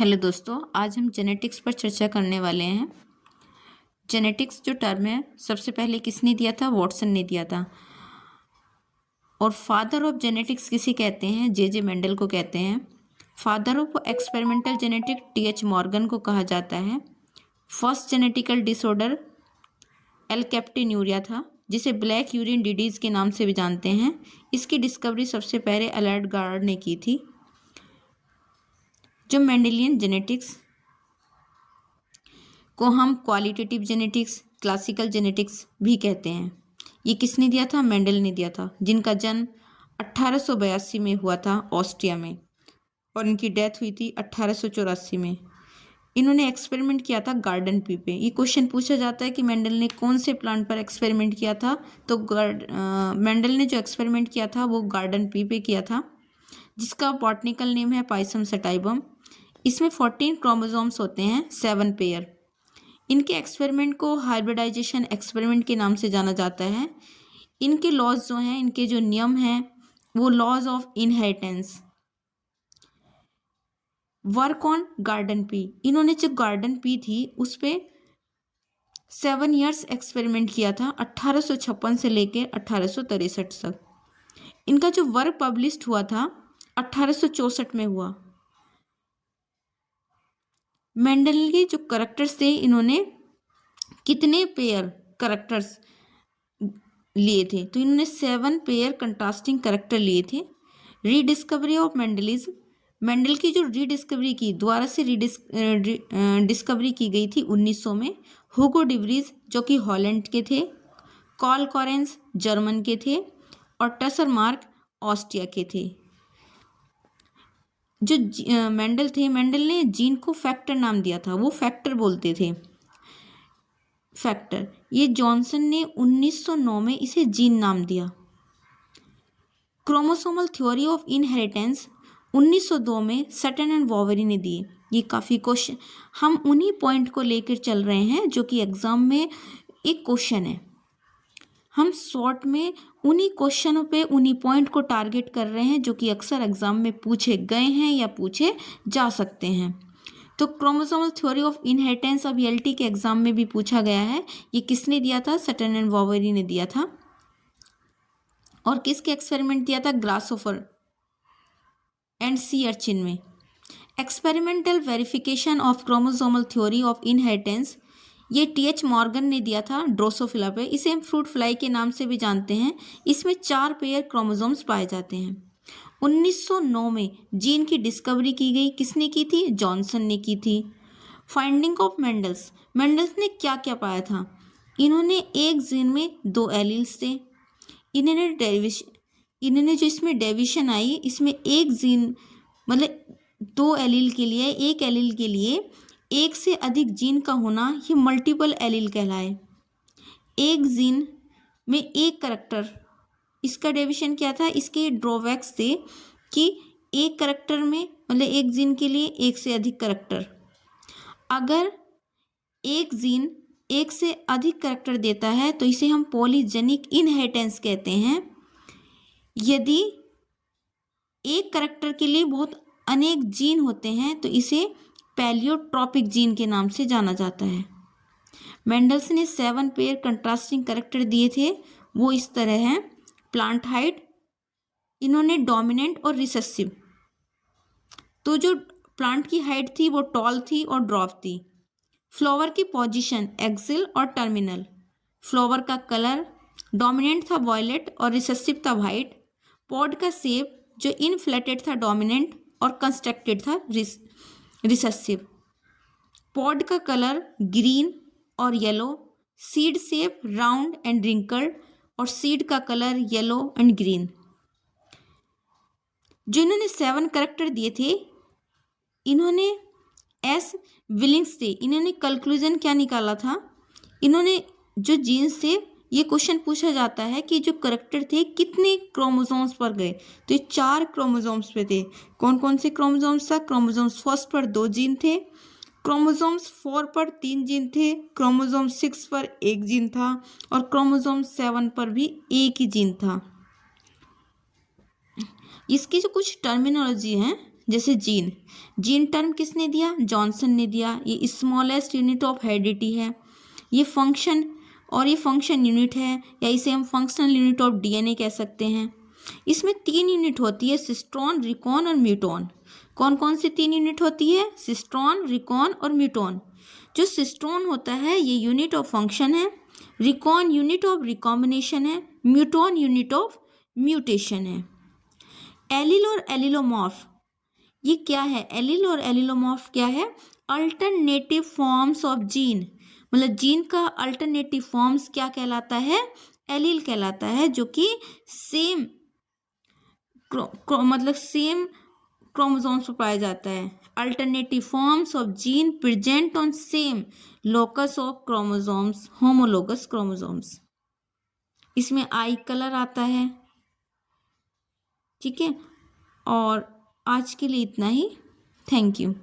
Hello दोस्तों, आज हम जेनेटिक्स पर चर्चा करने वाले हैं। जेनेटिक्स जो टर्म है सबसे पहले किसने दिया था? वॉटसन ने दिया था। और फादर ऑफ जेनेटिक्स किसे कहते हैं? जे मेंडल को कहते हैं। Father of experimental genetics T H Morgan को कहा जाता है। फर्स्ट जेनेटिकल डिसऑर्डर एल्केप्टिन्यूरिया था, जिसे ब्लैक यूरिन डिजीज के नाम से भी जानते हैं। इसकी डिस्कवरी सबसे पहले अलर्ट गार्ड ने की थी। जो मेंडेलियन जेनेटिक्स को हम क्वालिटेटिव जेनेटिक्स, क्लासिकल जेनेटिक्स भी कहते हैं। ये किसने दिया था? मेंडल ने दिया था, जिनका जन्म 1882 में हुआ था ऑस्ट्रिया में, और इनकी डेथ हुई थी 1884 में। इन्होंने एक्सपेरिमेंट किया था गार्डन पी पे। ये क्वेश्चन पूछा जाता है कि मेंडल ने कौन से प्लांट पर एक्सपेरिमेंट किया था, तो मेंडल ने जो एक्सपेरिमेंट किया था वो गार्डन पी पे किया था, जिसका बॉटनिकल नेम है पाइसम सटाइबम। इसमें 14 क्रोमोसोम्स होते हैं, 7 पेयर। इनके एक्सपेरिमेंट को हाइब्रिडाइजेशन एक्सपेरिमेंट के नाम से जाना जाता है। इनके लॉज जो हैं, इनके जो नियम हैं, वो laws of inheritance. Work on garden pea, इन्होंने जो गार्डन पी थी उस पर 7 ईयर्स एक्सपेरिमेंट किया था, 1856 से लेकर 1863 तक। इनका जो वर्क पब्लिश्ड हुआ था 1864 में हुआ। मेंडल के जो करेक्टर्स थे, इन्होंने कितने पेयर करेक्टर्स लिए थे? तो इन्होंने 7 पेयर कंट्रास्टिंग करेक्टर लिए थे। रीडिस्कवरी ऑफ मेंडलिज्म, मेंडल की जो रीडिस्कवरी की, दोबारा से डिस्कवरी की गई थी 1900 में। हुगो डिवरीज जो कि हॉलैंड के थे, कॉल कॉरेंस जर्मन के थे, और टसर मार्क ऑस्ट्रिया के थे। जो मेंडल थे, मेंडल ने जीन को फैक्टर नाम दिया था, वो फैक्टर बोलते थे, फैक्टर। ये जॉनसन ने 1909 में इसे जीन नाम दिया। क्रोमोसोमल थ्योरी ऑफ इनहेरिटेंस 1902 में सटन एंड वॉवेरी ने दी। ये काफ़ी क्वेश्चन, हम उन्हीं पॉइंट को लेकर चल रहे हैं जो कि एग्जाम में एक क्वेश्चन है। हम शॉर्ट में उन्हीं क्वेश्चनों पे, उन्हीं पॉइंट को टारगेट कर रहे हैं जो कि अक्सर एग्जाम में पूछे गए हैं या पूछे जा सकते हैं। तो क्रोमोसोमल थ्योरी ऑफ इनहेरिटेंस अब ईएलटी के एग्जाम में भी पूछा गया है। ये किसने दिया था? सटन एंड वॉवेरी ने दिया था। और किसके एक्सपेरिमेंट दिया था? ग्रासोफर एंड सी अर्चिन में। Experimental verification of chromosomal theory of inheritance, ये टीएच मॉर्गन ने दिया था ड्रोसोफिला पे। इसे हम फ्रूट फ्लाई के नाम से भी जानते हैं। इसमें 4 पेयर क्रोमोसोम्स पाए जाते हैं। 1909 में जीन की डिस्कवरी की गई। किसने की थी? जॉनसन ने की थी। फाइंडिंग ऑफ मेंडल्स, मेंडल्स ने क्या क्या पाया था? इन्होंने एक जीन में 2 एलील्स थे। इन्होंने जो इसमें डेविएशन आई, इसमें एक जीन मतलब 2 एलील के लिए, एक एलील के लिए एक से अधिक जीन का होना, ये मल्टीपल एलील कहलाए। एक जीन में एक करैक्टर, इसका डेविएशन क्या था? इसके ड्रॉबैक्स थे कि एक करैक्टर में, मतलब एक जीन के लिए एक से अधिक करैक्टर। अगर एक जीन एक से अधिक करैक्टर देता है तो इसे हम पॉलीजेनिक इनहेरिटेंस कहते हैं। यदि एक करैक्टर के लिए बहुत अनेक जीन होते हैं तो इसे पैलियोट्रॉपिक जीन के नाम से जाना जाता है। मेंडल्स ने 7 पेयर कंट्रास्टिंग करैक्टर दिए थे। वो इस तरह हैं। प्लांट हाइट, इन्होंने डोमिनेंट और रिसेसिव। तो जो प्लांट की हाइट थी वो टॉल थी और ड्रॉप थी। फ्लावर की पोजीशन एक्सिल और टर्मिनल। फ्लावर का कलर डोमिनेंट था वॉयलेट और रिसेसिव था वाइट। पॉड का शेप जो इनफ्लेटेड था डोमिनेंट और कंस्ट्रक्टेड था रिसेसिव। पॉड का कलर ग्रीन और yellow. Seed shape round and wrinkled, और सीड का कलर येलो एंड ग्रीन। जो इन्होंने 7 करैक्टर दिए थे, इन्होंने एस विलिंग्स थे। इन्होंने कंक्लूजन क्या निकाला था? इन्होंने जो जीन्स थे, ये क्वेश्चन पूछा जाता है कि जो करैक्टर थे कितने क्रोमोसोम्स पर गए, तो ये 4 क्रोमोसोम्स पे थे। कौन कौन से क्रोमोसोम्स था? क्रोमोसोम्स फर्स्ट पर 2 जीन थे, क्रोमोसोम्स 4 पर 3 जीन थे, क्रोमोसोम 6 पर 1 जीन था, और क्रोमोसोम 7 पर भी 1 ही जीन था। इसकी जो कुछ टर्मिनोलॉजी है जैसे जीन, जीन टर्म किसने दिया? जॉनसन ने दिया। ये स्मॉलेस्ट यूनिट ऑफ हेरिडिटी है। ये फंक्शन, और ये फंक्शन यूनिट है, या इसे हम फंक्शनल यूनिट ऑफ डीएनए कह सकते हैं। इसमें 3 यूनिट होती है, सिस्ट्रॉन, रिकॉन और म्यूटॉन। कौन कौन सी 3 यूनिट होती है? सिस्ट्रॉन, रिकॉन और म्यूटॉन। जो सिस्ट्रॉन होता है ये यूनिट ऑफ फंक्शन है, रिकॉन यूनिट ऑफ रिकॉम्बिनेशन है, म्यूटॉन यूनिट ऑफ म्यूटेशन है। एलिल और एलिलोमॉर्फ ये क्या है? एलिल और एलिलोमॉर्फ क्या है? अल्टरनेटिव फॉर्म्स ऑफ जीन, मतलब जीन का अल्टरनेटिव फॉर्म्स क्या कहलाता है? एलिल कहलाता है, जो कि सेम मतलब सेम क्रोमोसोम्स पर पाया जाता है। Alternative forms of gene present on same locus of chromosomes, homologous chromosomes. इसमें आई कलर आता है। ठीक है, और आज के लिए इतना ही। Thank you.